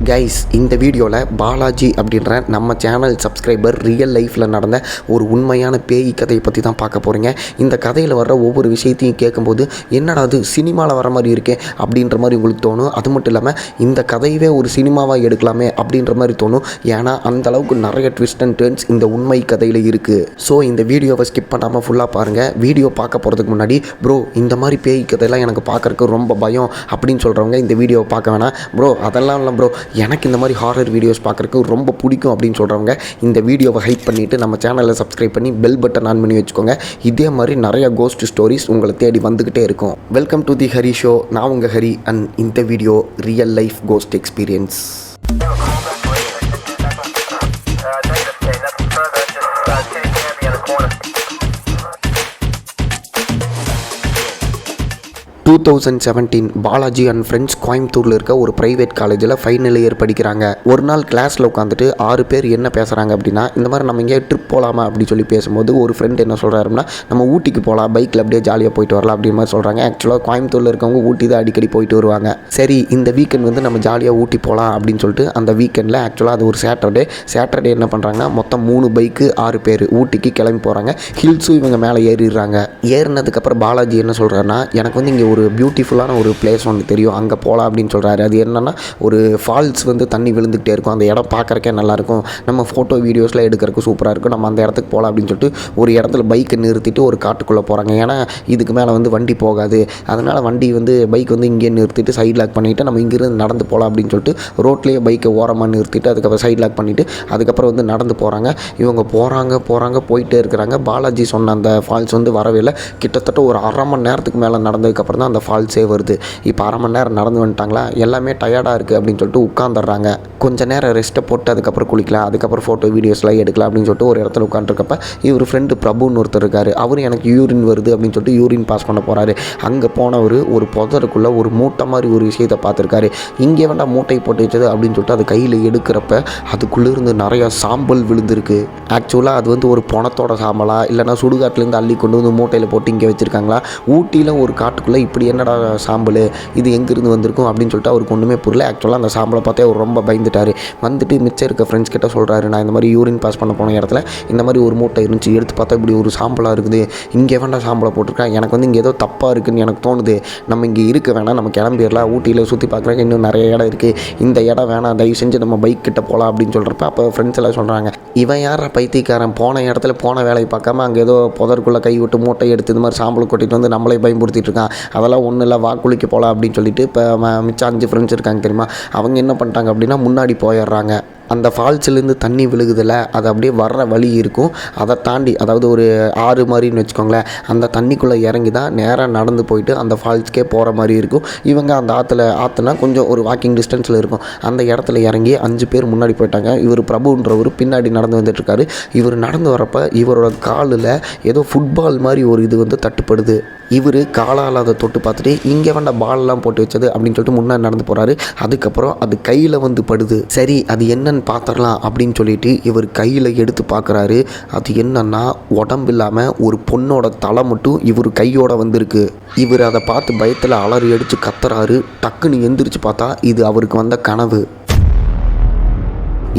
Guys, இந்த வீடியோவில் பாலாஜி அப்படின்ற நம்ம சேனல் சப்ஸ்கிரைபர் ரியல் லைஃப்பில் நடந்த ஒரு உண்மையான பேய் கதையை பற்றி தான் பார்க்க போகிறீங்க. இந்த கதையில் வர்ற ஒவ்வொரு விஷயத்தையும் கேட்கும்போது என்னடா அது சினிமாவில் வர மாதிரி இருக்கே அப்படின்ற மாதிரி உங்களுக்கு தோணும். அது மட்டும் இல்லாமல் இந்த கதையவே ஒரு சினிமாவாக எடுக்கலாமே அப்படின்ற மாதிரி தோணும். ஏன்னா அந்தளவுக்கு நிறைய ட்விஸ்ட் அண்ட் டர்ன்ஸ் இந்த உண்மை கதையில் இருக்குது. ஸோ இந்த வீடியோவை ஸ்கிப் பண்ணாமல் ஃபுல்லாக பாருங்கள். வீடியோ பார்க்க போகிறதுக்கு முன்னாடி ப்ரோ இந்த மாதிரி பேய் கதையெல்லாம் எனக்கு பார்க்குறக்கு ரொம்ப பயம் அப்படின்னு சொல்கிறவங்க இந்த வீடியோவை பார்க்க வேணாம். ப்ரோ அதெல்லாம் இல்லை ப்ரோ, எனக்கு இந்த மாதிரி ஹாரர் வீடியோஸ் பார்க்குறக்கு ரொம்ப பிடிக்கும் அப்படின்னு சொல்கிறவங்க இந்த வீடியோவை ஹைப் பண்ணிவிட்டு நம்ம சேனலை சப்ஸ்கிரைப் பண்ணி பெல் பட்டன் ஆன் பண்ணி வச்சுக்கோங்க. இதே மாதிரி நிறைய கோஸ்ட் ஸ்டோரிஸ் உங்களை தேடி வந்துக்கிட்டே இருக்கும். Welcome to the Hari show. நான் உங்கள் ஹரி அண்ட் இந்த video real life ghost experience. டூ 2017 பாலாஜி அண்ட் ஃப்ரெண்ட்ஸ் கோயம்புத்தூரில் இருக்க ஒரு ப்ரைவேட் காலேஜில் ஃபைனல் இயர் படிக்கிறாங்க. ஒரு நாள் கிளாஸில் உட்காந்துட்டு 6 பேர் என்ன பேசுகிறாங்க அப்படின்னா, இந்த மாதிரி நம்ம எங்கேயா ட்ரிப் போகலாமா அப்படி சொல்லி பேசும்போது ஒரு ஃப்ரெண்ட் என்ன சொல்கிறாருன்னா, நம்ம ஊட்டிக்கு போகலாம், பைக்கில் அப்படியே ஜாலியாக போயிட்டு வரலாம் அப்படின்ற மாதிரி சொல்கிறாங்க. ஆக்சுவலாக கோயம்புத்தூரில் இருக்கவங்க ஊட்டி தான் அடிக்கடி போயிட்டு வருவாங்க. சரி இந்த வீக்கெண்ட் வந்து நம்ம ஜாலியாக ஊட்டி போகலாம் அப்படின்னு சொல்லிட்டு அந்த வீக்கெண்டில் ஆக்சுவலாக அது ஒரு சாட்டர்டே என்ன பண்ணுறாங்கன்னா, மொத்தம் 3 பைக்கு 6 பேர் ஊட்டிக்கு கிளம்பி போகிறாங்க. ஹில்ஸும் இவங்க மேலே ஏறிடுறாங்க. ஏறினதுக்கப்புறம் பாலாஜி என்ன சொல்கிறாருன்னா, எனக்கு வந்து இங்கே ஒரு பியூட்டிஃபுல்லான ஒரு பிளேஸ் ஒன்று தெரியும், அங்கே போகலாம் அப்படின்னு சொல்கிறாரு. அது என்னென்னா ஒரு ஃபால்ஸ் வந்து தண்ணி விழுந்துகிட்டே இருக்கும். அந்த இடம் பார்க்குறக்கே நல்லாயிருக்கும், நம்ம ஃபோட்டோ வீடியோஸில் எடுக்கிறதுக்கு சூப்பராக இருக்கும், நம்ம அந்த இடத்துக்கு போகலாம் அப்படின்னு சொல்லிட்டு ஒரு இடத்துல பைக்கை நிறுத்திட்டு ஒரு காட்டுக்குள்ளே போகிறாங்க. ஏன்னா இதுக்கு மேலே வந்து வண்டி போகாது, அதனால் வண்டி வந்து பைக் வந்து இங்கேயே நிறுத்திட்டு சைட் லாக் பண்ணிவிட்டு நம்ம இங்கேருந்து நடந்து போகலாம் அப்படின்னு சொல்லிட்டு ரோட்லேயே பைக்கை ஓரமாக நிறுத்திட்டு அதுக்கப்புறம் சைட் லாக் பண்ணிவிட்டு அதுக்கப்புறம் வந்து நடந்து போகிறாங்க. இவங்க போகிறாங்க போயிட்டே இருக்கிறாங்க. பாலாஜி சொன்ன அந்த ஃபால்ஸ் வந்து வரவே இல்லை. கிட்டத்தட்ட ஒரு அரை மணி நேரத்துக்கு மேலே நடந்ததுக்கப்புறம் தான் அந்த ஃபால்ஸே வருது. இப்போ அரை மணி நேரம் நடந்து வந்துட்டாங்களா, எல்லாமே டயர்டாக இருக்குது அப்படின்னு சொல்லிட்டு உட்காந்துடுறாங்க. கொஞ்சம் நேரம் ரெஸ்ட்டை போட்டு அதுக்கப்புறம் குளிக்கலாம், அதுக்கப்புறம் ஃபோட்டோ வீடியோஸ்லாம் எடுக்கலாம் அப்படின்னு சொல்லிட்டு ஒரு இடத்துல உட்காந்துருக்கப்ப இவர் ஃப்ரெண்டு பிரபுன்னு ஒருத்தர் இருக்கார். அவர் எனக்கு யூரின் வருது அப்படின்னு சொல்லிட்டு யூரின் பாஸ் பண்ண போகிறாரு. அங்கே போனவர் ஒரு புதருக்குள்ளே ஒரு மூட்டை மாதிரி ஒரு விஷயத்தை பார்த்துருக்காரு. இங்கே வேண்டாம் மூட்டை போட்டு வச்சது அப்படின்னு சொல்லிட்டு அது கையில் எடுக்கிறப்ப அதுக்குள்ளேருந்து நிறையா சாம்பல் விழுந்திருக்கு. ஆக்சுவலாக அது வந்து ஒரு பணத்தோட சாம்பலா இல்லைனா சுடுகாட்டிலேருந்து அள்ளி கொண்டு வந்து மூட்டையில் போட்டு இங்கே வச்சுருக்காங்களா, ஊட்டியில் ஒரு காட்டுக்குள்ளே இப்படி என்னடா சாம்பல், இது எங்கேருந்து வந்திருக்கும் அப்படின்னு சொல்லிட்டு அவருக்கு ஒன்றுமே புரியல. ஆக்சுவலாக அந்த சாம்பலை பார்த்தே அவர் ரொம்ப பயந்துட்டார். வந்துட்டு மிச்சம் இருக்க ஃப்ரெண்ட்ஸ் கிட்ட சொல்கிறாரு, நான் இந்த மாதிரி யூரின் பாஸ் பண்ண போன இடத்துல இந்த மாதிரி ஒரு மூட்டை இருந்துச்சு, எடுத்து பார்த்தா இப்படி ஒரு சாம்பலாக இருக்குது, இங்கே வேண்டாம் சாம்பலை போட்டிருக்கேன், எனக்கு வந்து இங்கே ஏதோ தப்பாக இருக்குதுன்னு எனக்கு தோணுது, நம்ம இங்கே இருக்க வேணாம், நம்ம கிளம்பிடலாம், ஊட்டியில் சுற்றி பார்க்குறக்கு இன்னும் நிறைய இடம் இருக்குது, இந்த இடம் வேணாம், தயவு செஞ்சு நம்ம பைக் கிட்ட போகலாம் அப்படின்னு சொல்கிறப்ப அப்போ ஃப்ரெண்ட்ஸ் எல்லாம் சொல்கிறாங்க, இவன் யார பைத்தியக்காரன், போன இடத்துல போன வேலையை பார்க்காம அங்கே ஏதோ புதற்குள்ளே கை விட்டு மூட்டை எடுத்து இந்த மாதிரி சாம்பல் கொட்டிட்டு வந்து நம்மளே பயன்படுத்திட்டு இருக்கான், அதெல்லாம் ஒன்றும் இல்லை, வாக்குளிக்க போகலாம் அப்படின்னு சொல்லிட்டு இப்போ மிச்சம் 5 ஃப்ரெண்ட்ஸ் இருக்காங்க தெரியுமா, அவங்க என்ன பண்ணிட்டாங்க அப்படின்னா முன்னாடி போயிடுறாங்க. அந்த ஃபால்ஸ்லேருந்து தண்ணி விழுகுதில்ல, அது அப்படியே வர்ற வழி இருக்கும், அதை தாண்டி அதாவது ஒரு ஆறு மாதிரின்னு வச்சுக்கோங்களேன், அந்த தண்ணிக்குள்ளே இறங்கி தான் நேராக நடந்து போயிட்டு அந்த ஃபால்ஸ்க்கே போகிற மாதிரி இருக்கும். இவங்க அந்த ஆற்றுனா கொஞ்சம் ஒரு வாக்கிங் டிஸ்டன்ஸில் இருக்கும். அந்த இடத்துல இறங்கி 5 பேர் முன்னாடி போயிட்டாங்க. இவர் பிரபுன்றவர் பின்னாடி நடந்து வந்துட்டுருக்காரு. இவர் நடந்து வரப்போ இவரோட காலில் ஏதோ ஃபுட்பால் மாதிரி ஒரு இது வந்து தட்டுப்படுது. இவர் காலால் அதை தொட்டு பார்த்துட்டு இங்கே வேண்ட பால்லாம் போட்டு வச்சது அப்படின்னு சொல்லிட்டு முன்னாடி நடந்து போகிறாரு. அதுக்கப்புறம் அது கையில் வந்து படுது. சரி அது என்னன்னு பார்த்துடலாம் அப்படின்னு சொல்லிட்டு இவர் கையில் எடுத்து பார்க்குறாரு. அது என்னன்னா உடம்பு இல்லாமல் ஒரு பொண்ணோட தலை மட்டும் இவர் கையோட வந்திருக்கு. இவர் அதை பார்த்து பயத்தில் அலறி அடித்து கத்துறாரு. டக்குன்னு எந்திரிச்சு பார்த்தா இது அவருக்கு வந்த கனவு.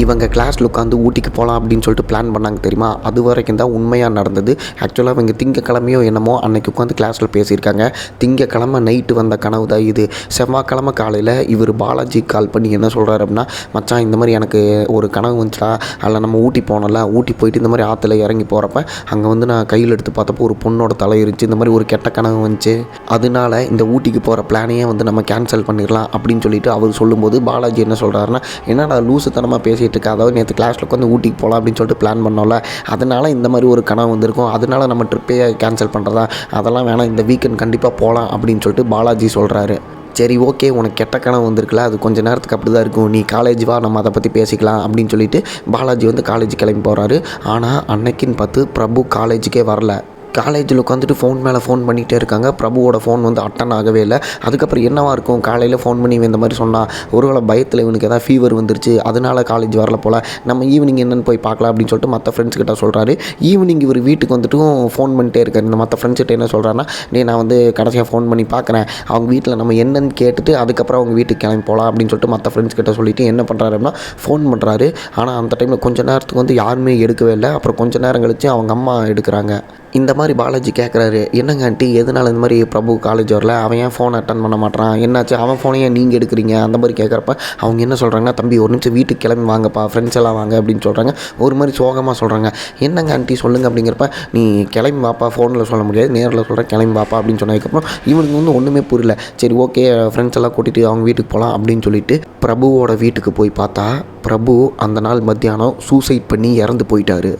இவங்க கிளாஸில் உட்காந்து ஊட்டிக்கு போகலாம் அப்படின்னு சொல்லிட்டு பிளான் பண்ணாங்க தெரியுமா, அது வரைக்கும் தான் உண்மையாக நடந்தது. ஆக்சுவலாக இவங்க திங்கக்கிழமையோ என்னமோ அன்னைக்கு உட்காந்து கிளாஸில் பேசியிருக்காங்க. திங்கக்கிழமை நைட்டு வந்த கனவு தான் இது. செவ்வாய்க்கிழமை காலையில் இவர் பாலாஜி கால் பண்ணி என்ன சொல்கிறாரு அப்படின்னா, மச்சான் இந்த மாதிரி எனக்கு ஒரு கனவு வந்துச்சா, அதில் நம்ம ஊட்டி போனோம்ல, ஊட்டி போயிட்டு இந்த மாதிரி ஆற்றுல இறங்கி போகிறப்ப அங்கே வந்து நான் கையில் எடுத்து பார்த்தப்போ ஒரு பொண்ணோட தலை இருந்துச்சு, இந்த மாதிரி ஒரு கெட்ட கனவு வந்துச்சு, அதனால இந்த ஊட்டிக்கு போகிற பிளானையே வந்து நம்ம கேன்சல் பண்ணிடலாம் அப்படின்னு சொல்லிட்டு அவர் சொல்லும்போது பாலாஜி என்ன சொல்கிறாருன்னா, என்னடா லூசுத்தனமாக பேசி அதாவது நேற்று கிளாஸில் உட்காந்து ஊட்டிக்கு போகலாம் அப்படின்னு சொல்லிட்டு பிளான் பண்ணோம்ல, அதனால் இந்த மாதிரி ஒரு கனவு வந்திருக்கும், அதனால் நம்ம ட்ரிப்பே கேன்சல் பண்ணுறதா, அதெல்லாம் வேணாம், இந்த வீக்கெண்ட் கண்டிப்பாக போகலாம் அப்படின்னு சொல்லிட்டு பாலாஜி சொல்கிறாரு. சரி ஓகே, உனக்கு கெட்ட கனவு வந்திருக்குல்ல, அது கொஞ்சம் நேரத்துக்கு அப்படி தான் இருக்கும், நீ காலேஜ் வா, நம்ம அதை பற்றி பேசிக்கலாம் அப்படின்னு சொல்லிட்டு பாலாஜி வந்து காலேஜ் கிளம்பி போகிறாரு. ஆனால் அன்னைக்குன்னு பார்த்து பிரபு காலேஜுக்கே வரல. காலேஜில் உட்காந்துட்டு ஃபோன் மேலே ஃபோன் பண்ணிகிட்டே இருக்காங்க. பிரபுவோட ஃபோன் வந்து அட்டன் ஆகவே இல்லை. அதுக்கப்புறம் என்னவா இருக்கும், காலையில் ஃபோன் பண்ணி இவன் இந்த மாதிரி சொன்னால் ஒருவேளை பயத்தில் இவனுக்கு எதாவது ஃபீவர் வந்துருச்சு, அதனால காலேஜ் வரல போல், நம்ம ஈவினிங் என்னென்னு போய் பார்க்கலாம் அப்படின்னு சொல்லிட்டு மற்ற ஃப்ரெண்ட்ஸ் கிட்ட சொல்கிறாரு. ஈவினிங் இவர் வீட்டுக்கு வந்துட்டும் ஃபோன் பண்ணிட்டே இருக்காரு. இந்த மற்ற ஃப்ரெண்ட்ஸ்கிட்ட என்ன சொல்கிறாருன்னா, நான் வந்து கடைசியாக ஃபோன் பண்ணி பார்க்குறேன், அவங்க வீட்டில் நம்ம என்னன்னு கேட்டுட்டு அதுக்கப்புறம் அவங்க வீட்டுக்கு கிளம்பி போகலாம் அப்படின்னு சொல்லிட்டு மற்ற ஃப்ரெண்ட்ஸ் கிட்ட சொல்லிவிட்டு என்ன பண்ணுறாரு அப்படின்னா ஃபோன் பண்ணுறாரு. ஆனால் அந்த டைமில் கொஞ்சம் நேரத்துக்கு வந்து யாருமே எடுக்கவே இல்லை. அப்புறம் கொஞ்சம் நேரம் கழித்து அவங்க அம்மா எடுக்கிறாங்க. இந்த மாதிரி பாலாஜி கேட்குறாரு, என்னங்க ஆண்டி எதனால் இந்த மாதிரி பிரபு காலேஜ் வரல, அவன் ஏன் ஃபோன் அட்டன் பண்ண மாட்டான், என்னாச்சு, அவன் ஃபோனையே நீங்கள் எடுக்கிறீங்க அந்த மாதிரி கேட்குறப்ப அவங்க என்ன சொல்கிறாங்கன்னா, தம்பி ஒரு நிமிஷம் வீட்டுக்கு கிளம்பி வாங்கப்பா, ஃப்ரெண்ட்ஸ் எல்லாம் வாங்க அப்படின்னு சொல்கிறாங்க. ஒரு மாதிரி சோகமாக சொல்கிறாங்க. என்னங்க ஆண்டி சொல்லுங்கள் அப்படிங்கிறப்ப, நீ கிளம்பி வாப்பா, ஃபோனில் சொல்ல முடியாது, நேரில் சொல்கிறேன், கிளம்பி வாப்பா அப்படின்னு சொன்னதுக்கப்புறம் இவனுக்கு வந்து ஒன்றுமே புரியல. சரி ஓகே ஃப்ரெண்ட்ஸ் எல்லாம் கூட்டிகிட்டு அவங்க வீட்டுக்கு போகலாம் அப்படின்னு சொல்லிட்டு பிரபுவோட வீட்டுக்கு போய் பார்த்தா பிரபு அந்த நாள் மத்தியானம் சூசைட் பண்ணி இறந்து போயிட்டாரு.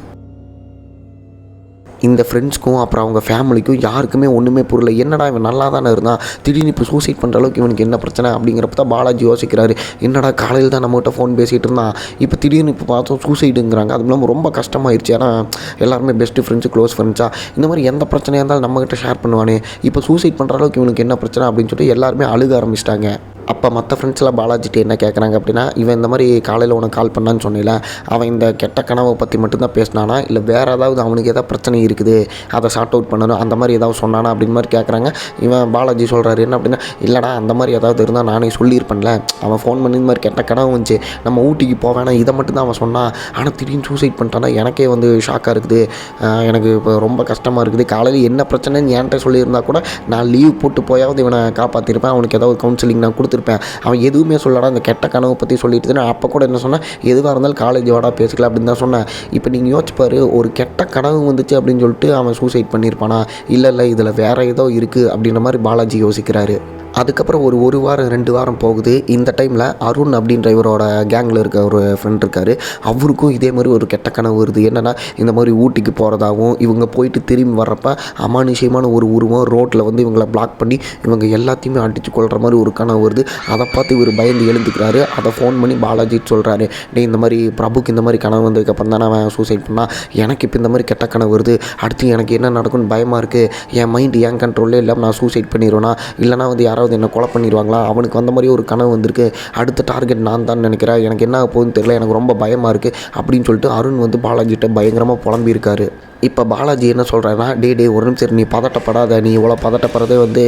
இந்த ஃப்ரெண்ட்ஸ்க்கும் அப்புறம் அவங்க ஃபேமிலிக்கும் யாருக்குமே ஒன்றுமே புரியல. என்னடா இவன் நல்லா தானே இருந்தான், திடீர்னு இப்போ சூசைட் பண்ணுற அளவுக்கு இவனுக்கு என்ன பிரச்சனை அப்படிங்கிறப்ப தான் பாலாஜி யோசிக்கிறாரு. என்னடா காலையில் தான் நம்மகிட்ட ஃபோன் பேசிகிட்டு இருந்தான், இப்போ திடீர்னு இப்போ பார்த்தோம் சூசைடுங்கிறாங்க. அதுவும் இல்லாமல் ரொம்ப கஷ்டமாயிருச்சு. ஏன்னா எல்லாருமே பெஸ்ட்டு ஃப்ரெண்ட்ஸு, க்ளோஸ் ஃப்ரெண்ட்ஸாக இந்த மாதிரி எந்த பிரச்சனையாக இருந்தாலும் நம்மகிட்ட ஷேர் பண்ணுவானே, இப்போ சூசைட் பண்ணுற அளவுக்கு இவனுக்கு என்ன பிரச்சனை அப்படின்னு சொல்லிட்டு எல்லாருமே அழுக ஆரம்பிச்சிட்டாங்க. அப்போ மற்ற ஃப்ரெண்ட்ஸ்லாம் பாலாஜிட்டு என்ன கேட்குறாங்க அப்படின்னா, இவன் இந்த மாதிரி காலையில் உனக்கு கால் பண்ணான்னு சொன்னீல, அவன் இந்த கெட்ட கனவை பற்றி மட்டும்தான் பேசினானா, இல்லை வேறு ஏதாவது அவனுக்கு ஏதாவது பிரச்சனை இருக்குது அதை சார்ட் அவுட் பண்ணணும் அந்த மாதிரி ஏதாவது சொன்னானா அப்படின்னு மாதிரி கேட்குறாங்க. இவன் பாலாஜி சொல்கிறாரு என்ன அப்படின்னா, இல்லைடா அந்த மாதிரி ஏதாவது இருந்தால் நானே சொல்லியிருப்பேன்ல, அவன் ஃபோன் பண்ணி இந்த மாதிரி கெட்ட கனவு வந்துச்சு, நம்ம ஊட்டிக்கு போவேனா இதை மட்டும் தான் அவன் சொன்னான், ஆனால் திடீர்னு சூசைட் பண்ணிட்டானா எனக்கே வந்து ஷாக்காக இருக்குது, எனக்கு இப்போ ரொம்ப கஷ்டமாக இருக்குது, காலையில் என்ன பிரச்சனைன்னு என்கிட்ட சொல்லியிருந்தா கூட நான் லீவ் போட்டு போயாவது இவனை காப்பாற்றிருப்பேன், அவனுக்கு ஏதாவது கவுன்சிலிங் நான் கொடுத்துருப்பேன், அவன் எதுவுமே சொல்லடா இந்த கெட்ட கனவை பற்றி சொல்லிட்டு நான் அப்போ கூட என்ன சொன்னேன், எதுவாக இருந்தாலும் காலேஜ் வாடா பேசிக்கலாம் அப்படின்னு தான் சொன்னேன். இப்போ நீங்கள் யோசிப்பார், ஒரு கெட்ட கனவு வந்துச்சு அப்படின்னு சொல்லிட்டு அவன் சூசைட் பண்ணியிருப்பானா, இல்லை இதில் வேறு ஏதோ இருக்குது அப்படின்ற மாதிரி பாலாஜி யோசிக்கிறாரு. அதுக்கப்புறம் ஒரு வாரம் 2 வாரம் போகுது. இந்த டைமில் அருண் அப்படின்ற இவரோட கேங்கில் இருக்க ஒரு ஃப்ரெண்ட் இருக்கார். அவருக்கும் இதே மாதிரி ஒரு கெட்ட கனவு வருது. என்னென்னா இந்த மாதிரி ஊட்டிக்கு போகிறதாகவும், இவங்க போயிட்டு திரும்பி வர்றப்ப அமானுஷ்யமான ஒரு உருவம் ரோட்டில் வந்து இவங்களை பிளாக் பண்ணி இவங்க எல்லாத்தையுமே அடித்து கொள்கிற மாதிரி ஒரு கனவு வருது. அதை பார்த்து இவர் பயந்து எழுந்துக்கிறாரு. அதை ஃபோன் பண்ணி பாலாஜிட்டு சொல்கிறாரு, இந்த மாதிரி பிரபுக்கு இந்த மாதிரி கனவு வந்ததுக்கப்புறம் தானே அவன் சூசைட் பண்ணால், எனக்கு இப்போ இந்த மாதிரி கெட்ட கனவு வருது, அடுத்து எனக்கு என்ன நடக்கும்னு பயமாக இருக்குது, என் மைண்டு என் கண்ட்ரோலே இல்லாமல் நான் சூசைட் பண்ணிடுவேனா, இல்லைனா வந்து யாராவது என்ன கொலை பண்ணிடுவாங்களா, அவனுக்கு வந்த மாதிரி ஒரு கனவு வந்திருக்கு, அடுத்த டார்கெட் நான் தான் நினைக்கிறேன், எனக்கு என்ன போகுதுன்னு தெரியல, எனக்கு ரொம்ப பயமாக இருக்குது அப்படின்னு சொல்லிட்டு அருண் வந்து பாலாஜிட்ட பயங்கரமாக புலம்பியிருக்காரு. இப்போ பாலாஜி என்ன சொல்கிறாருன்னா, டே ஒரு நிமிஷம் நீ பதட்டப்படாத, நீ இவ்வளோ பதட்டப்படுறதே வந்து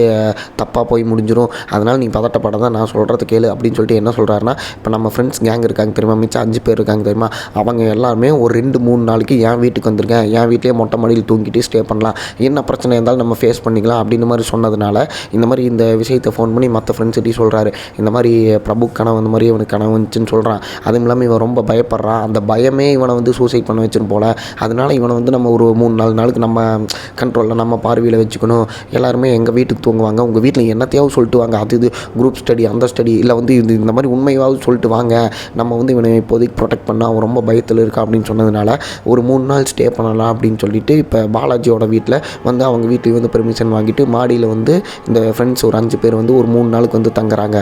தப்பாக போய் முடிஞ்சிடும், அதனால் நீ பதட்டப்படாத, நான் சொல்கிறது கேளு அப்படின்னு சொல்லிட்டு என்ன சொல்கிறாருன்னா, இப்போ நம்ம ஃப்ரெண்ட்ஸ் கேங் இருக்காங்க தெரியுமா, மிச்சம் 5 பேர் இருக்காங்க தெரியுமா, அவங்க எல்லாருமே ஒரு 2-3 நாளைக்கு என் வீட்டுக்கு வந்திருக்கேன், என் வீட்டிலே மொட்டை மாடியில் தூங்கிட்டு ஸ்டே பண்ணலாம், என்ன பிரச்சனை இருந்தாலும் நம்ம ஃபேஸ் பண்ணிக்கலாம் அப்படின்னு மாதிரி சொன்னதுனால இந்த மாதிரி இந்த விஷயத்தை ஃபோன் பண்ணி மற்ற ஃப்ரெண்ட்ஸ்கிட்டையும் சொல்கிறாரு. இந்த மாதிரி பிரபு கனவு அந்த மாதிரி இவனுக்கு கனவு வந்துச்சுன்னு சொல்கிறான். அதுவும் இல்லாமல் இவன் ரொம்ப பயப்படுறான், அந்த பயமே இவனை வந்து சூசைட் பண்ண வச்சுன்னு போல, அதனால் இவனை வந்து நம்ம ஒரு 3-4 நாளுக்கு நம்ம கண்ட்ரோலில் நம்ம பார்வையில் வச்சுக்கணும், எல்லாருமே எங்கள் வீட்டுக்கு தூங்குவாங்க, உங்கள் வீட்டில் என்னத்தையாவது சொல்லிட்டு வாங்க, அது இது குரூப் ஸ்டடி அந்த ஸ்டடி இல்லை வந்து இந்த மாதிரி உண்மையாவது சொல்லிட்டு வாங்க, நம்ம வந்து இவனை இப்போதைக்கு ப்ரொடெக்ட் பண்ணால் அவன் ரொம்ப பயத்தில் இருக்கா அப்படின்னு சொன்னதுனால ஒரு 3 நாள் ஸ்டே பண்ணலாம் அப்படின்னு சொல்லிட்டு இப்போ பாலாஜியோட வீட்டில் வந்து அவங்க வீட்டுக்கு வந்து பெர்மிஷன் வாங்கிட்டு மாடியில் வந்து இந்த ஃப்ரெண்ட்ஸ் ஒரு 5 பேர் வந்து ஒரு 3 நாளுக்கு வந்து தங்குறாங்க.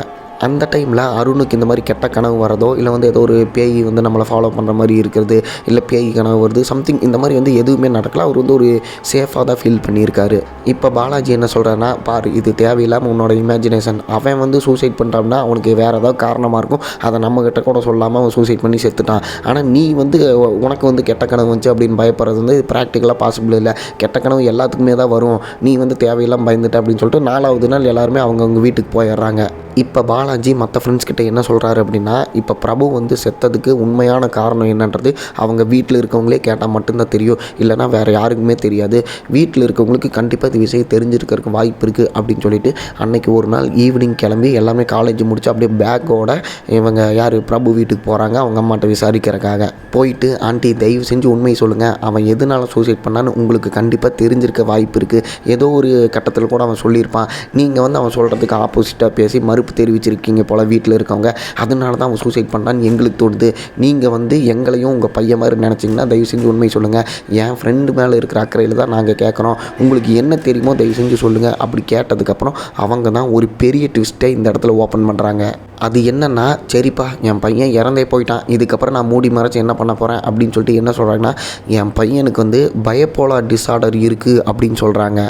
அந்த டைமில் அருணுக்கு இந்த மாதிரி கெட்ட கனவு வரதோ, இல்லை வந்து ஏதோ ஒரு பேய் வந்து நம்மளை ஃபாலோ பண்ணுற மாதிரி இருக்கிறது, இல்லை பேய் கனவு வருது சம்திங் இந்த மாதிரி வந்து எதுவுமே நடக்கல. அவர் வந்து ஒரு சேஃபாக தான் ஃபீல் பண்ணியிருக்காரு. இப்போ பாலாஜி என்ன சொல்கிறாருன்னா, பாரு இது தேவையில்லாமல் உன்னோட இமேஜினேஷன், அவன் வந்து சூசைட் பண்ணுறான்னா அவனுக்கு வேறு ஏதாவது காரணமாக இருக்கும், அதை நம்மக்கிட்ட கூட சொல்லாமல் அவன் சூசைட் பண்ணி செத்துட்டான். ஆனால் நீ வந்து உனக்கு வந்து கெட்ட கனவு வந்துச்சு அப்படின்னு பயப்படுறது வந்து ப்ராக்டிக்கலாக பாசிபிள் இல்லை, கெட்ட கனவு எல்லாத்துக்குமே தான் வரும், நீ வந்து தேவையில்லாமல் பயந்துட்ட அப்படின்னு சொல்லிட்டு 4வது நாள் எல்லாருமே அவங்கவுங்க வீட்டுக்கு போயிடுறாங்க. இப்போ பாலாஜி மற்ற ஃப்ரெண்ட்ஸ் கிட்ட என்ன சொல்கிறாரு அப்படின்னா, இப்போ பிரபு வந்து செத்ததுக்கு உண்மையான காரணம் என்னன்றது அவங்க வீட்டில் இருக்கவங்களே கேட்டால் மட்டும்தான் தெரியும், இல்லைனா வேறு யாருக்குமே தெரியாது, வீட்டில் இருக்கவங்களுக்கு கண்டிப்பாக இது விஷயம் தெரிஞ்சிருக்கிறதுக்கு வாய்ப்பு இருக்குது அப்படின்னு சொல்லிட்டு அன்றைக்கி ஒரு நாள் ஈவினிங் கிளம்பி எல்லாமே காலேஜ் முடிச்சு அப்படியே பேக்கோட இவங்க யார் பிரபு வீட்டுக்கு போகிறாங்க அவங்க அம்மாட்ட விசாரிக்கிறதுக்காக. போயிட்டு ஆண்டி தயவு செஞ்சு உண்மையை சொல்லுங்கள், அவன் எதனால சூசைட் பண்ணான்னு உங்களுக்கு கண்டிப்பாக தெரிஞ்சிருக்க வாய்ப்பு இருக்குது, ஏதோ ஒரு கட்டத்தில் கூட அவன் சொல்லியிருப்பான், நீங்கள் வந்து அவன் சொல்கிறதுக்கு ஆப்போசிட்டாக பேசி மறுப்பு தெரிவிச்சிருக்கீங்க, சொல்லியிருக்கீங்க போல் வீட்டில் இருக்கவங்க, அதனால தான் அவன் சூசைட் பண்ணான்னு எங்களுக்கு தோணுது. நீங்கள் வந்து எங்களையும் உங்கள் பையன் மாதிரி நினச்சிங்கன்னா தயவு செஞ்சு உண்மை சொல்லுங்கள். என் ஃப்ரெண்டு மேலே இருக்கிற அக்கறையில் தான் நாங்கள் கேட்குறோம். உங்களுக்கு என்ன தெரியுமோ தயவு செஞ்சு சொல்லுங்கள். அப்படி கேட்டதுக்கப்புறம் அவங்க தான் ஒரு பெரிய ட்விஸ்ட்டை இந்த இடத்துல ஓப்பன் பண்ணுறாங்க. அது என்னென்னா, சரிப்பா என் பையன் இறந்தே போயிட்டான், இதுக்கப்புறம் நான் மூடி மறைச்சி என்ன பண்ண போகிறேன் அப்படின்னு சொல்லிட்டு என்ன சொல்கிறாங்கன்னா, என் பையனுக்கு வந்து பைபோலார் டிஸார்டர் இருக்குது அப்படின்னு சொல்கிறாங்க.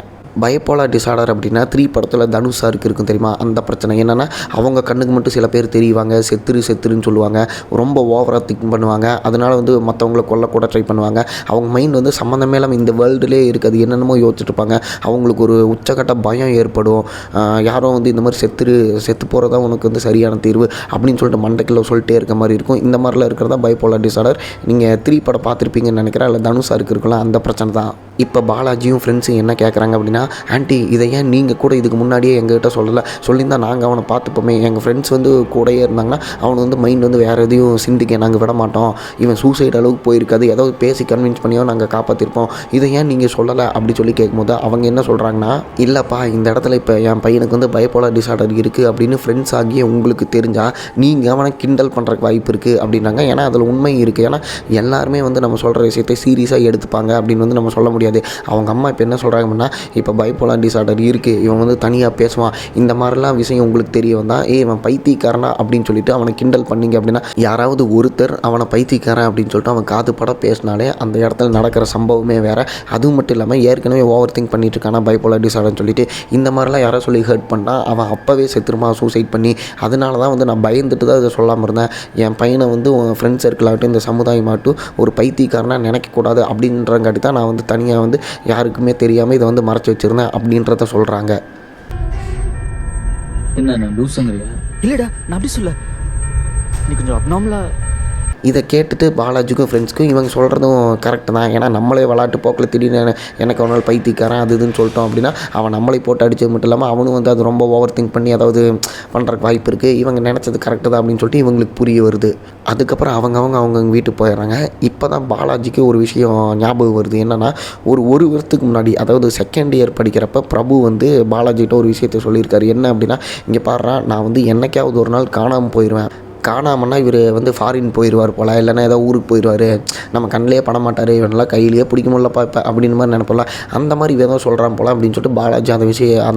பைபோலார் டிஸார்டர் அப்படின்னா 3 படத்தில் தனுஷ் சாருக்கு இருக்கும் தெரியுமா, அந்த பிரச்சனை. என்னென்னா அவங்க கண்ணுக்கு மட்டும் சில பேர் தெரிவாங்க, செத்துருன்னு சொல்லுவாங்க, ரொம்ப ஓவராக திங்க் பண்ணுவாங்க, அதனால் வந்து மற்றவங்கள கொல்லக்கூட ட்ரை பண்ணுவாங்க. அவங்க மைண்ட் வந்து சம்மந்தமே இல்லாமல் இந்த வேர்ல்டுலேயே இருக்குது, என்னென்னமோ யோசிச்சுட்டு இருப்பாங்க. அவங்களுக்கு ஒரு உச்சக்கட்ட பயம் ஏற்படும். யாரோ வந்து இந்த மாதிரி செத்து போகிறதா உனக்கு வந்து சரியான தீர்வு அப்படின்னு சொல்லிட்டு மண்டைக்குள்ள சொல்லிட்டே இருக்க மாதிரி இருக்கும். இந்த மாதிரிலாம் இருக்கிறதா பைபோலார் டிஸார்டர். நீங்கள் 3 படம் பார்த்துருப்பீங்கன்னு நினைக்கிறேன். அதில் தனுஷ் சாருக்கு இருக்கலாம் அந்த பிரச்சனை தான். இப்போ பாலாஜியும் ஃப்ரெண்ட்ஸும் என்ன கேட்குறாங்க அப்படின்னா, ஆண்டி இதை ஏன் நீங்கள் கூட இதுக்கு முன்னாடியே எங்ககிட்ட சொல்லலை, சொல்லியிருந்தால் நாங்கள் அவனை பார்த்துப்போமே, எங்கள் ஃப்ரெண்ட்ஸ் வந்து கூடயே இருந்தாங்கன்னா அவனுக்கு வந்து மைண்ட் வந்து வேறு எதையும் சிந்திக்க நாங்கள் விட மாட்டோம், இவன் சூசைட் அளவுக்கு போயிருக்காது, ஏதாவது பேசி கன்வின்ஸ் பண்ணியோ நாங்கள் காப்பாற்றிருப்போம், இதை ஏன் நீங்கள் சொல்லலை அப்படி சொல்லி கேட்கும்போது அவங்க என்ன சொல்கிறாங்கன்னா, இல்லைப்பா இந்த இடத்துல இப்போ என் பையனுக்கு வந்து பைபோலார் டிஸார்டர் இருக்குது அப்படின்னு ஃப்ரெண்ட்ஸ் ஆகிய உங்களுக்கு தெரிஞ்சால் நீங்கள் அவனை கிண்டல் பண்ணுறக்கு வாய்ப்பு இருக்குது அப்படின்னாங்க. ஏன்னா அதில் உண்மை இருக்குது. ஏன்னா எல்லாருமே வந்து நம்ம சொல்கிற விஷயத்தை சீரியஸாக எடுத்துப்பாங்க அப்படின்னு வந்து நம்ம சொல்ல முடியாது. அவங்க அம்மா இப்போ என்ன சொல்கிறாங்க அப்படின்னா, இப்போ பைபோலார் டிஸார்டர் இருக்குது, இவன் வந்து தனியாக பேசுவான், இந்த மாதிரிலாம் விஷயம் உங்களுக்கு தெரிய வந்தால் இவன் பைத்தியக்காரனா அப்படின்னு சொல்லிட்டு அவனை கிண்டல் பண்ணிங்க அப்படின்னா, யாராவது ஒருத்தர் அவனை பைத்தியக்காரன் அப்படின்னு சொல்லிட்டு அவன் காது பட பேசினாலே அந்த இடத்துல நடக்கிற சம்பவமே வேறு. அதுவும் மட்டும் இல்லாமல் ஏற்கனவே ஓவர் திங்க் பண்ணிட்டு இருக்கானா பைபோலார் டிஸார்டர்னு சொல்லிட்டு, இந்த மாதிரிலாம் யாரோ சொல்லி ஹர்ட் பண்ணால் அவன் அப்போவே செத்துருமா சூசைட் பண்ணி. அதனால தான் வந்து நான் பயந்துட்டு தான் இதை சொல்லாமல் இருந்தேன். என் பையனை வந்து ஃப்ரெண்ட்ஸ் சர்க்கிளாகட்டும் இந்த சமுதாயமாகட்டும் ஒரு பைத்தியக்காரனாக நினைக்கக்கூடாது அப்படின்றங்காட்டி தான் நான் வந்து தனியாக வந்து யாருக்குமே தெரியாமல் இதை வந்து மறைச்சி வச்சுருந்தேன் அப்படின்றத சொல்கிறாங்க. என்ன நான் லூசுங்கிறியா? இல்லைடா, நான் அப்படி சொல்ல, நீ கொஞ்சம் அப்நார்மலா. இதை கேட்டுட்டு பாலாஜிக்கும் ஃப்ரெண்ட்ஸ்க்கும் இவங்க சொல்கிறதும் கரெக்டு தான். ஏன்னா நம்மளே விளாட்டு போக்கில் திடீர்னு எனக்கு ஒரு நாள் பைத்தியக்காரன் அது இதுன்னு சொல்லிட்டோம் அப்படின்னா அவன் நம்மளை போட்டு அடித்தது மட்டும் இல்லாமல் அவனும் வந்து அது ரொம்ப ஓவர் திங்க் பண்ணி அதாவது பண்ணுறக்கு வாய்ப்பு இருக்குது. இவங்க நினச்சது கரெக்டு தான் அப்படின்னு சொல்லிட்டு இவங்களுக்கு புரிய வருது. அதுக்கப்புறம் அவங்க வீட்டுக்கு போயிடுறாங்க. இப்போ தான் பாலாஜிக்கு ஒரு விஷயம் ஞாபகம் வருது. என்னென்னா ஒரு வருஷத்துக்கு முன்னாடி, அதாவது செகண்ட் இயர் படிக்கிறப்ப பிரபு வந்து பாலாஜிகிட்ட ஒரு விஷயத்தை சொல்லியிருக்காரு. என்ன அப்படின்னா, இங்கே பாடுறா, நான் வந்து என்னைக்காவது ஒரு நாள் காணாமல் போயிடுவேன், காணாமன்னா இவர் வந்து ஃபாரின் போயிடுவார் போல், இல்லைன்னா ஏதோ ஊருக்கு போயிடுவார், நம்ம கண்ணிலே பட மாட்டார், இவனெல்லாம் கையிலேயே பிடிக்க முடியலப்பா இப்போ அப்படின்னு மாதிரி நினைப்பல, அந்த மாதிரி ஏதோ சொல்கிறான் போல் அப்படின்னு சொல்லிட்டு பாலாஜி அந்த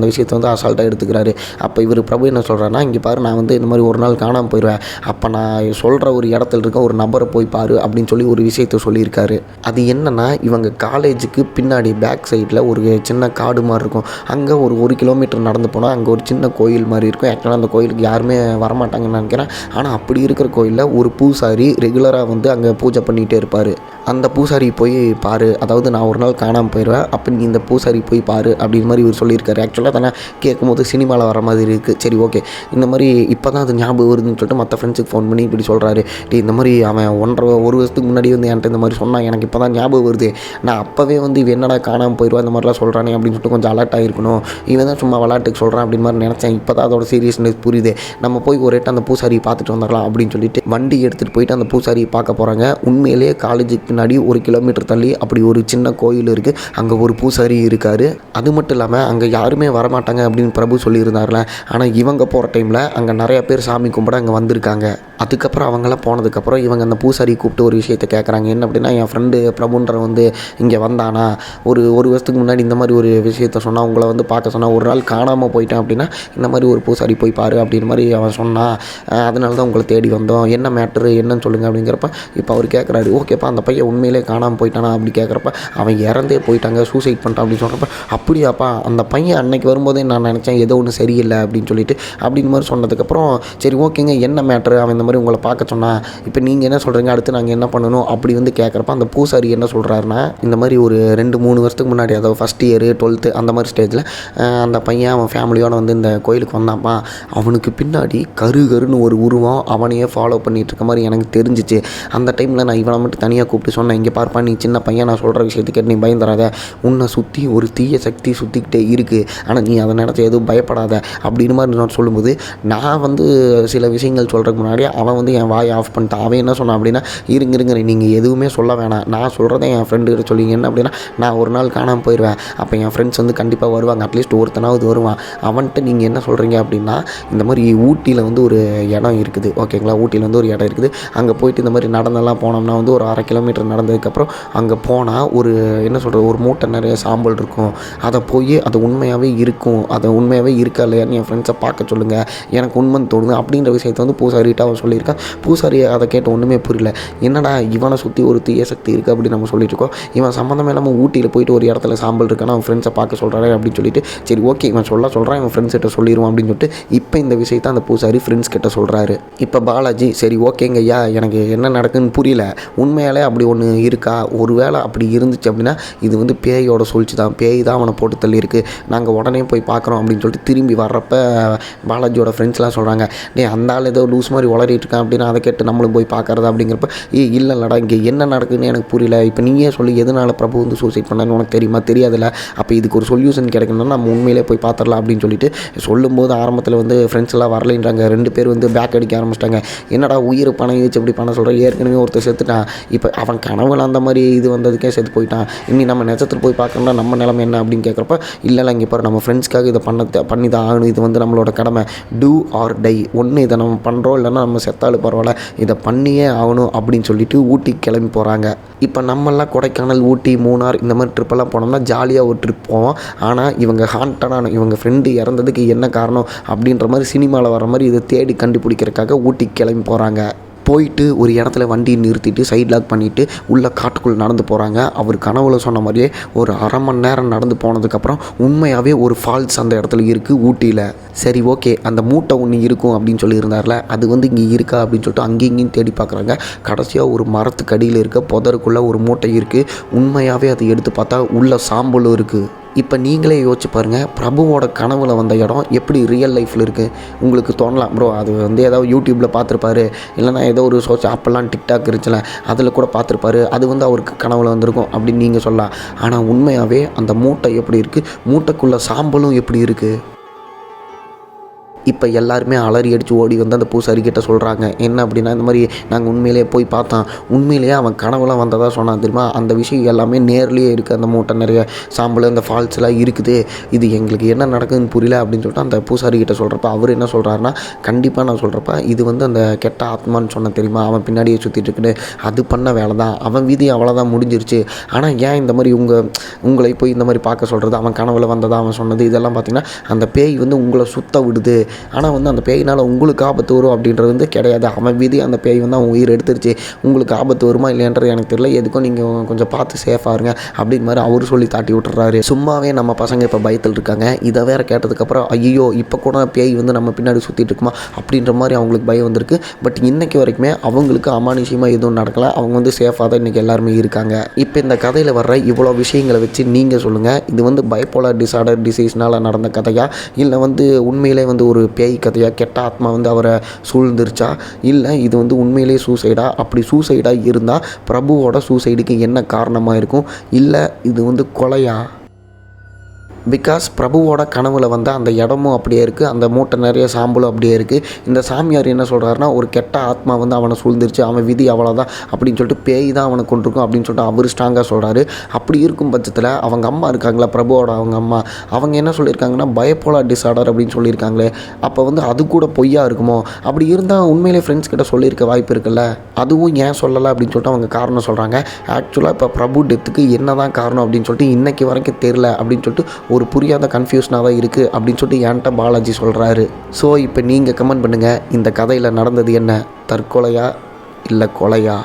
விஷயத்தை வந்து அசால்ட்டாக எடுத்துக்கிறாரு. அப்போ இவர் பிரபு என்ன சொல்கிறாருன்னா, இங்கே பாரு நான் வந்து இந்த மாதிரி ஒரு நாள் காணாமல் போயிடுவேன், அப்போ நான் சொல்கிற ஒரு இடத்துல இருக்க ஒரு நபரை போய் பாரு அப்படின்னு சொல்லி ஒரு விஷயத்தை சொல்லியிருக்காரு. அது என்னென்னா, இவங்க காலேஜுக்கு பின்னாடி பேக் சைடில் ஒரு சின்ன காடு மாதிரி இருக்கும். அங்கே ஒரு கிலோமீட்டர் நடந்து போனால் அங்கே ஒரு சின்ன கோயில் மாதிரி இருக்கும். ஆக்சுவலாக அந்த கோயிலுக்கு யாருமே வரமாட்டாங்கன்னு நினைக்கிறேன். ஆனால் அப்படி இருக்கிற கோயிலில் ஒரு பூசாரி ரெகுலராக வந்து அங்கே பூஜை பண்ணிகிட்டே இருப்பார். அந்த பூசாரி போய் பாரு, அதாவது நான் ஒரு நாள் காணாமல் போயிடுவேன், அப்போ நீ இந்த பூசாரி போய் பாரு அப்படின்னு மாதிரி இவர் சொல்லியிருக்காரு. ஆக்சுவலாக தானே கேட்கும்போது சினிமாவில் வர மாதிரி இருக்குது. சரி ஓகே, இந்த மாதிரி இப்போ தான் அது ஞாபகம் வருதுன்னு சொல்லிட்டு மற்ற ஃப்ரெண்ட்ஸுக்கு ஃபோன் பண்ணி இப்படி சொல்கிறாரு. இந்த மாதிரி அவன் ஒரு வருஷத்துக்கு முன்னாடி வந்து என்கிட்ட இந்த மாதிரி சொன்னான், எனக்கு இப்போ தான் ஞாபகம் வருது, நான் அப்போவே வந்து இவன் என்னடா காணாமல் போயிடுவா இந்த மாதிரிலாம் சொல்கிறானே அப்படின்னு சொல்லிட்டு கொஞ்சம் அலர்ட் ஆகிருக்கணும், இவன் தான் சும்மா விளாட்டுக்கு சொல்கிறான் அப்படின்னு மாதிரி நினச்சேன், இப்போ தான் அதோட சீரியஸ்னஸ் புரியுது, நம்ம போய் ஒரு அந்த பூசாரியை பார்த்துட்டு வந்துடலாம் அப்படின்னு சொல்லிட்டு வண்டி எடுத்துகிட்டு போயிட்டு அந்த பூசாரியை பார்க்க போகிறாங்க. உண்மையிலேயே காலேஜுக்கு பின்னாடி 1 கிலோமீட்டர் தள்ளி அப்படி ஒரு சின்ன கோயில் இருக்குது, அங்கே ஒரு பூசாரி இருக்கார். அது மட்டும் இல்லாமல் அங்கே யாருமே வரமாட்டாங்க அப்படின்னு பிரபு சொல்லியிருந்தார்ல, ஆனால் இவங்க போகிற டைமில் அங்கே நிறையா பேர் சாமி கும்பிட அங்கே வந்திருக்காங்க. அதுக்கப்புறம் அவங்களாம் போனதுக்கப்புறம் இவங்க அந்த பூசாரி கூப்பிட்டு ஒரு விஷயத்தை கேட்குறாங்க. என்ன அப்படின்னா, என் ஃப்ரெண்டு பிரபுன்ற வந்து இங்கே வந்தானா, ஒரு வருஷத்துக்கு முன்னாடி இந்த மாதிரி ஒரு விஷயத்த சொன்னால், உங்களை வந்து பார்க்க சொன்னால், ஒரு நாள் காணாமல் போயிட்டேன் அப்படின்னா இந்த மாதிரி ஒரு பூசாரி போய் பாரு அப்படின்னு மாதிரி அவன் சொன்னான், அதனால தான் உங்களை தேடி வந்தோம், என்ன மேட்ரு என்னன்னு சொல்லுங்கள் அப்படிங்கிறப்ப இப்போ அவர் கேட்குறாரு, ஓகேப்பா அந்த பையன் உண்மையிலே காணாமல் போயிட்டானா அப்படி கேட்குறப்ப, அவன் இறந்தே போயிட்டாங்க, சூசைட் பண்ணிட்டான் அப்படின்னு சொல்கிறப்ப, அப்படியாப்பா அந்த பையன் அன்னைக்கு வரும்போதே நான் நினச்சேன் ஏதோ ஒன்று சரியில்லை அப்படின்னு சொல்லிட்டு அப்படின்னு மாதிரி சொன்னதுக்கப்புறம், சரி ஓகேங்க என்ன மேட்ரு, அவன் இந்த மாதிரி உங்களை பார்க்க சொன்னால், இப்போ நீங்கள் என்ன சொல்கிறீங்க, அடுத்து நாங்கள் என்ன பண்ணணும் அப்படி வந்து கேட்குறப்ப அந்த பூசாரி என்ன சொல்கிறாருன்னா, இந்த மாதிரி ஒரு 2-3 வருஷத்துக்கு முன்னாடி, அதாவது ஃபஸ்ட் இயர் 12th அந்த மாதிரி ஸ்டேஜில் அந்த பையன் அவன் ஃபேமிலியோடு வந்து இந்த கோயிலுக்கு வந்தான்ப்பா, அவனுக்கு பின்னாடி கருன்னு ஒரு உருவம் அவனையே ஃபாலோ பண்ணிகிட்டு இருக்க மாதிரி எனக்கு தெரிஞ்சிச்சு. அந்த டைமில் நான் இவனை மட்டும் தனியாக கூப்பிட்டு கூப்பிட்டு சொன்னேன், இங்கே பார்ப்பா நீ சின்ன பையன், நான் சொல்கிற விஷயத்துக்கு நீ பயந்துடாத, உன்னை சுற்றி ஒரு தீய சக்தி சுற்றிக்கிட்டே இருக்குது, ஆனால் நீ அதை நினச்சி எதுவும் பயப்படாத அப்படின்னு மாதிரி நான் சொல்லும்போது, நான் வந்து சில விஷயங்கள் சொல்கிறதுக்கு முன்னாடி அவன் வந்து என் வாயை ஆஃப் பண்ணிட்டான். அவன் என்ன சொன்னான் அப்படின்னா, இருங்க நீங்கள் எதுவுமே சொல்ல வேணாம், நான் சொல்கிறத என் ஃப்ரெண்டுகிட்ட சொல்லிங்க. என்ன அப்படின்னா, நான் ஒரு நாள் காணாமல் போயிடுவேன், அப்போ என் ஃப்ரெண்ட்ஸ் வந்து கண்டிப்பாக வருவாங்க, அட்லீஸ்ட் ஒருத்தனாவது வருவான், அவன்கிட்ட நீங்கள் என்ன சொல்கிறீங்க அப்படின்னா, இந்த மாதிரி ஊட்டியில் வந்து ஒரு இடம் இருக்குது, ஓகேங்களா, ஊட்டியில் வந்து ஒரு இடம் இருக்குது, அங்கே போயிட்டு இந்த மாதிரி நடந்தெல்லாம் போனோம்னா வந்து ஒரு 1/2 கிலோமீட்டர் நடந்ததுக்கப்புறம் அங்கே போனால் ஒரு என்ன சொல்கிறது, ஒரு மூட்டை நிறைய சாம்பல் இருக்கும், அதை போய் அது உண்மையாகவே இருக்கும், அதை உண்மையாகவே இருக்கா இல்லையான்னு என் ஃப்ரெண்ட்ஸை பார்க்க சொல்லுங்கள், எனக்கு உண்மைன்னு தோணுது அப்படின்ற விஷயத்தை வந்து பூசாரிகிட்ட அவன் சொல்லியிருக்கான். பூசாரி அதை கேட்ட ஒன்றுமே புரியல, என்னடா இவனை சுற்றி ஒரு தீய சக்தி இருக்குது அப்படின்னு நம்ம சொல்லிட்டு இருக்கோம், இவன் சம்மந்தமே இல்லாமல் ஊட்டியில் போயிட்டு ஒரு இடத்துல சாம்பல் இருக்கானா அவன் ஃப்ரெண்ட்ஸை பார்க்க சொல்கிறாரு அப்படின்னு சொல்லிட்டு, சரி ஓகே இவன் சொல்கிறான், இவன் ஃப்ரெண்ட்ஸ் கிட்ட சொல்லிடுவான் அப்படின்னு சொல்லிட்டு இப்போ இந்த விஷயத்தை அந்த பூசாரி ஃப்ரெண்ட்ஸ் கிட்ட சொல்கிறாரு. இப்போ பாலாஜி, சரி ஓகேங்க ஐயா, எனக்கு என்ன நடக்குன்னு புரியல, உண்மையாலே அப்படி ஒன்று இருக்கா, ஒரு வேளை அப்படி இருந்துச்சு அப்படின்னா இது வந்து பேயோட சூழ்ச்சி தான், பேய் தான் அவனை போட்டு தள்ளியிருக்கு, நாங்கள் உடனே போய் பார்க்குறோம் அப்படின்னு சொல்லிட்டு திரும்பி வர்றப்ப பாலாஜியோட ஃப்ரெண்ட்ஸ்லாம் சொல்கிறாங்க, அந்த ஆள் ஏதோ லூஸ் மாதிரி உளறிட்டு இருக்கான் அப்படின்னு அதை கேட்டு நம்மளும் போய் பார்க்குறது அப்படிங்கிறப்ப, இல்லைல்லடா இங்கே என்ன நடக்குதுன்னு எனக்கு புரியல, இப்போ நீயே சொல்லி எதனால் பிரபு வந்து சூசைட் பண்ணான்னு உனக்கு தெரியுமா, தெரியாதுல்ல, அப்போ இதுக்கு ஒரு சொல்யூஷன் கிடைக்கணும்னா நம்ம உண்மையிலே போய் பார்த்துடலாம் அப்படின்னு சொல்லிட்டு சொல்லும்போது ஆரம்பத்தில் வந்து ஃப்ரெண்ட்ஸ் எல்லாம் வரலைன்றாங்க, 2 பேர் வந்து பேக் அடிக்க ஆரம்பிச்சிட்டாங்க, என்னடா உயிர் பணம் வச்சு இப்படி பண்ண சொல்கிறேன், ஏற்கனவே ஒருத்தர் செத்துட்டான், இப்போ அவன் கனவுல அந்த மாதிரி இது வந்ததுக்கே செத்து போயிட்டான், இனி நம்ம நட்சத்திரம் போய் பார்க்கணும்னா நம்ம நிலைமை என்ன அப்படின்னு கேட்குறப்ப, இல்லை இங்கே பாரு நம்ம ஃப்ரெண்ட்ஸ்க்காக இதை பண்ணி தான் ஆகணும், இது வந்து நம்மளோட கடமை, டூ ஆர் டை, ஒன்று இதை நம்ம பண்ணுறோம் இல்லைன்னா நம்ம செத்தாலும் பரவாயில்ல, இதை பண்ணியே ஆகணும் அப்படின்னு சொல்லிட்டு ஊட்டி கிளம்பி போகிறாங்க. இப்போ நம்மெல்லாம் கொடைக்கானல், ஊட்டி, மூணார் இந்த மாதிரி ட்ரிப்பெல்லாம் போனோம்னா ஜாலியாக ஒரு ட்ரிப் போவோம், ஆனால் இவங்க ஹாண்டடான இவங்க ஃப்ரெண்டு இறந்ததுக்கு என்ன காரணம் அப்படின்ற மாதிரி சினிமாவில் வர மாதிரி இதை தேடி கண்டுபிடிக்கிறதுக்காக ஊட்டி கிளம்பி போகிறாங்க. போயிட்டு ஒரு இடத்துல வண்டி நிறுத்திட்டு சைட் லாக் பண்ணிவிட்டு உள்ளே காட்டுக்குள்ளே நடந்து போகிறாங்க. அவர் கனவுல சொன்ன மாதிரியே ஒரு 1/2 மணி நேரம் நடந்து போனதுக்கப்புறம் உண்மையாகவே ஒரு ஃபால்ஸ் அந்த இடத்துல இருக்குது ஊட்டியில். சரி ஓகே, அந்த மூட்டை ஒன்று இருக்கும் அப்படின்னு சொல்லியிருந்தார்ல, அது வந்து இங்கே இருக்கா அப்படின்னு சொல்லிட்டு அங்கேயும் இங்கேயும் தேடி பார்க்குறாங்க. கடைசியாக ஒரு மரத்துக்கு அடியில் இருக்க புதருக்குள்ளே ஒரு மூட்டை இருக்குது. உண்மையாகவே அதை எடுத்து பார்த்தா உள்ள சாம்பலும் இருக்குது. இப்போ நீங்களே யோசிச்சு பாருங்கள், பிரபுவோட கனவுல வந்த இடம் எப்படி ரியல் லைஃப்பில் இருக்குது உங்களுக்கு தோணலாம். ப்ரோ அது வந்து ஏதாவது யூடியூப்பில் பார்த்துருப்பாரு, இல்லைனா ஏதோ ஒரு அப்போல்லாம் டிக்டாக் இருந்துச்சுல அதில் கூட பார்த்துருப்பாரு, அது வந்து அவருக்கு கனவுல வந்திருக்கும் அப்படின்னு நீங்கள் சொல்லலாம். ஆனால் உண்மையாகவே அந்த மூட்டை எப்படி இருக்குது, மூட்டைக்குள்ளே சாம்பலும் எப்படி இருக்குது. இப்போ எல்லாருமே அலறி அடித்து ஓடி வந்து அந்த பூசாரிக்கிட்ட சொல்கிறாங்க, என்ன அப்படின்னா இந்த மாதிரி நாங்கள் உண்மையிலேயே போய் பார்த்தோம், உண்மையிலேயே அவன் கனவுலாம் வந்ததாக சொன்னான் தெரியுமா, அந்த விஷயம் எல்லாமே நேர்லேயே இருக்குது, அந்த மூட்டை நிறைய சாம்பல் அந்த ஃபால்ஸ்லாம் இருக்குது, இது எங்களுக்கு என்ன நடக்குதுன்னு புரியல அப்படின்னு சொல்லிட்டு அந்த பூசாரிக்கிட்ட சொல்கிறப்ப அவர் என்ன சொல்கிறாருன்னா, கண்டிப்பாக நான் சொல்கிறப்ப இது வந்து அந்த கெட்ட ஆத்மான்னு சொன்ன தெரியுமா, அவன் பின்னாடியே சுற்றிட்டு இருக்குன்னு, அது பண்ண வேலை தான், அவன் விதி அவ்வளோதான் முடிஞ்சிருச்சு. ஆனால் ஏன் இந்த மாதிரி உங்களை போய் இந்த மாதிரி பார்க்க சொல்கிறது, அவன் கனவுல வந்ததாக அவன் சொன்னது இதெல்லாம் பார்த்திங்கன்னா அந்த பேய் வந்து உங்களை சுத்த விடுது, ஆனால் வந்து அந்த பேயினால் உங்களுக்கு ஆபத்து வரும் அப்படின்றது வந்து கிடையாது. அவன் விதி அந்த பேய் வந்து அவன் உயிர் எடுத்துருச்சு, உங்களுக்கு ஆபத்து வருமா இல்லையன்றது எனக்கு தெரியல, எதுக்கும் நீங்கள் கொஞ்சம் பார்த்து சேஃபாக இருங்க அப்படின்னு மாதிரி அவர் சொல்லி தாட்டி விட்டுறாரு. சும்மாவே நம்ம பசங்க இப்போ பயத்தில் இருக்காங்க, இதை வேறு கேட்டதுக்கப்புறம் ஐயோ இப்போ கூட பேய் வந்து நம்ம பின்னாடி சுற்றிட்டு இருக்குமா அப்படின்ற மாதிரி அவங்களுக்கு பயம் வந்திருக்கு. பட் இன்றைக்கி வரைக்குமே அவங்களுக்கு அமானுஷியமாக எதுவும் நடக்கலை, அவங்க வந்து சேஃபாக தான் இன்றைக்கி எல்லாருமே இருக்காங்க. இப்போ இந்த கதையில் வர்ற இவ்வளோ விஷயங்களை வச்சு நீங்கள் சொல்லுங்கள், இது வந்து பைப்போலார் டிஸார்டர் டிசீஸ்னால் நடந்த கதையா, இல்லை வந்து உண்மையிலே வந்து ஒரு பேய் கதையாக கெட்ட ஆத்மா வந்து அவரை சூழ்ந்துருச்சா, இல்லை இது வந்து உண்மையிலேயே சூசைடா, அப்படி சூசைடாக இருந்தால் பிரபுவோட சூசைடுக்கு என்ன காரணமாக இருக்கும், இல்லை இது வந்து கொலையா. பிகாஸ் பிரபுவோட கனவுல வந்து அந்த இடமும் அப்படியே இருக்குது, அந்த மூட்டை நிறைய சாம்பலும் அப்படியே இருக்குது. இந்த சாமியார் என்ன சொல்கிறாருன்னா, ஒரு கெட்ட ஆத்மா வந்து அவனை சூழ்ந்துருச்சு, அவன் விதி அவ்வளோதான் அப்படின்னு சொல்லிட்டு பேய் தான் அவனை கொண்டிருக்கும் அப்படின்னு சொல்லிட்டு அவர் ஸ்ட்ராங்காக சொல்கிறாரு. அப்படி இருக்கும் பட்சத்தில் அவங்க அம்மா இருக்காங்களா, பிரபுவோட அவங்க அம்மா, அவங்க என்ன சொல்லியிருக்காங்கன்னா பைப்போலார் டிஸார்டர் அப்படின்னு சொல்லியிருக்காங்களே, அப்போ வந்து அது கூட பொய்யா இருக்குமோ, அப்படி இருந்தால் உண்மையிலே ஃப்ரெண்ட்ஸ் கிட்ட சொல்லியிருக்க வாய்ப்பு இருக்குல்ல, அதுவும் ஏன் சொல்லலை அப்படின்னு சொல்லிட்டு அவங்க காரணம் சொல்கிறாங்க. ஆக்சுவலாக இப்போ பிரபு டெத்துக்கு என்ன தான் காரணம் அப்படின்னு சொல்லிட்டு இன்றைக்கி வரைக்கும் தெரில அப்படின்னு சொல்லிட்டு ஒரு புரியாத கன்ஃபியூஷனாக தான் இருக்குது அப்படின்னு சொல்லிட்டு என்கிட்ட பாலாஜி சொல்கிறாரு. ஸோ இப்போ நீங்கள் கமெண்ட் பண்ணுங்கள், இந்த கதையில் நடந்தது என்ன, தற்கொலையா இல்லை கொலையா.